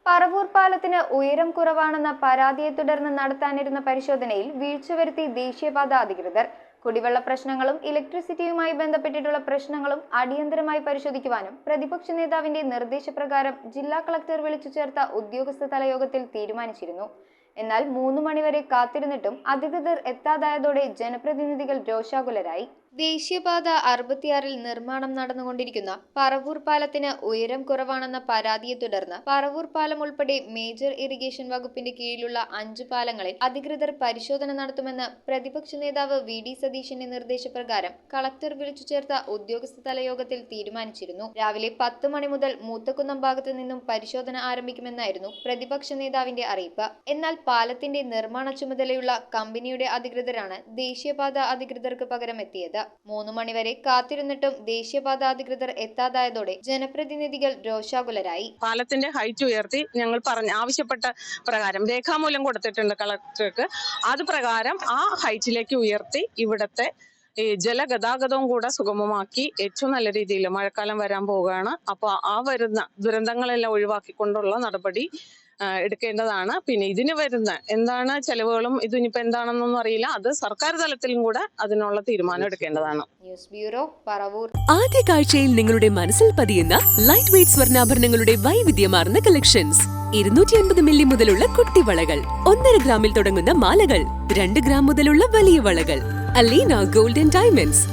പറവൂർ പാലത്തിന് ഉയരം കുറവാണെന്ന പരാതിയെ തുടർന്ന് നടത്താനിരുന്ന പരിശോധനയിൽ വീഴ്ച വരുത്തി ദേശീയപാത അധികൃതർ. കുടിവെള്ള പ്രശ്നങ്ങളും ഇലക്ട്രിസിറ്റിയുമായി ബന്ധപ്പെട്ടിട്ടുള്ള പ്രശ്നങ്ങളും അടിയന്തരമായി പരിശോധിക്കുവാനും പ്രതിപക്ഷ നേതാവിന്റെ നിർദ്ദേശപ്രകാരം ജില്ലാ കളക്ടർ വിളിച്ചു ചേർത്ത ഉദ്യോഗസ്ഥതല യോഗത്തിൽ തീരുമാനിച്ചിരുന്നു. എന്നാൽ 3 മണിവരെ കാത്തിരുന്നിട്ടും അധികൃതർ എത്താതായതോടെ ജനപ്രതിനിധികൾ രോഷാകുലരായി. ദേശീയപാത 66-ൽ നിർമ്മാണം നടന്നുകൊണ്ടിരിക്കുന്ന പറവൂർ പാലത്തിന് ഉയരം കുറവാണെന്ന പരാതിയെ തുടർന്ന് പറവൂർ പാലം ഉൾപ്പെടെ മേജർ ഇറിഗേഷൻ വകുപ്പിന്റെ കീഴിലുള്ള 5 പാലങ്ങളിൽ അധികൃതർ പരിശോധന നടത്തുമെന്ന് പ്രതിപക്ഷ നേതാവ് വി.ഡി. സതീശന്റെ നിർദ്ദേശപ്രകാരം കളക്ടർ വിളിച്ചു ചേർത്ത ഉദ്യോഗസ്ഥതല യോഗത്തിൽ തീരുമാനിച്ചിരുന്നു. രാവിലെ 10 മണി മുതൽ മൂത്തക്കുന്നം ഭാഗത്തു നിന്നും പരിശോധന ആരംഭിക്കുമെന്നായിരുന്നു പ്രതിപക്ഷ നേതാവിന്റെ അറിയിപ്പ്. എന്നാൽ പാലത്തിന്റെ നിർമ്മാണ ചുമതലയുള്ള കമ്പനിയുടെ അധികൃതരാണ് ദേശീയപാത അധികൃതർക്ക് പകരം എത്തിയത്. 3 മണിവരെ കാത്തിരുന്നിട്ടും ദേശീയപാത അധികൃതർ എത്താതായതോടെ ജനപ്രതിനിധികൾ രോഷാകുലരായി. പാലത്തിന്റെ ഹൈറ്റ് ഉയർത്തി ഞങ്ങൾ ആവശ്യപ്പെട്ട പ്രകാരം രേഖാമൂലം കൊടുത്തിട്ടുണ്ട് കളക്ടർക്ക്. അത് പ്രകാരം ആ ഹൈറ്റിലേക്ക് ഉയർത്തി ഇവിടത്തെ ജലഗതാഗതവും കൂടെ സുഗമമാക്കി ഏറ്റവും നല്ല രീതിയിൽ മഴക്കാലം വരാൻ പോവുകയാണ്. അപ്പോൾ ആ വരുന്ന ദുരന്തങ്ങളെല്ലാം ഒഴിവാക്കിക്കൊണ്ടുള്ള നടപടി എടുക്കേണ്ടതാണ്. പിന്നെ ഇതിന് വരുന്ന എന്താണ് ചെലവുകളും ഇതിനിപ്പോ എന്താണെന്നൊന്നും അറിയില്ല. അത് സർക്കാർ തലത്തിലും കൂടെ അതിനുള്ള തീരുമാനം എടുക്കേണ്ടതാണ്. News bureau, Paravur. ആദ്യ കാഴ്ചയിൽ നിങ്ങളുടെ മനസ്സിൽ പതിയുന്ന ലൈറ്റ് വെയ്റ്റ് സ്വർണ്ണാഭരണങ്ങളുടെ വൈവിധ്യമാർന്ന കളക്ഷൻസ്. 250 മില്ലി മുതലുള്ള കുട്ടിവളകൾ, 1.5 ഗ്രാമിൽ തുടങ്ങുന്ന മാലകൾ, 2 ഗ്രാം മുതലുള്ള വലിയ വളകൾ. Aleena golden diamonds,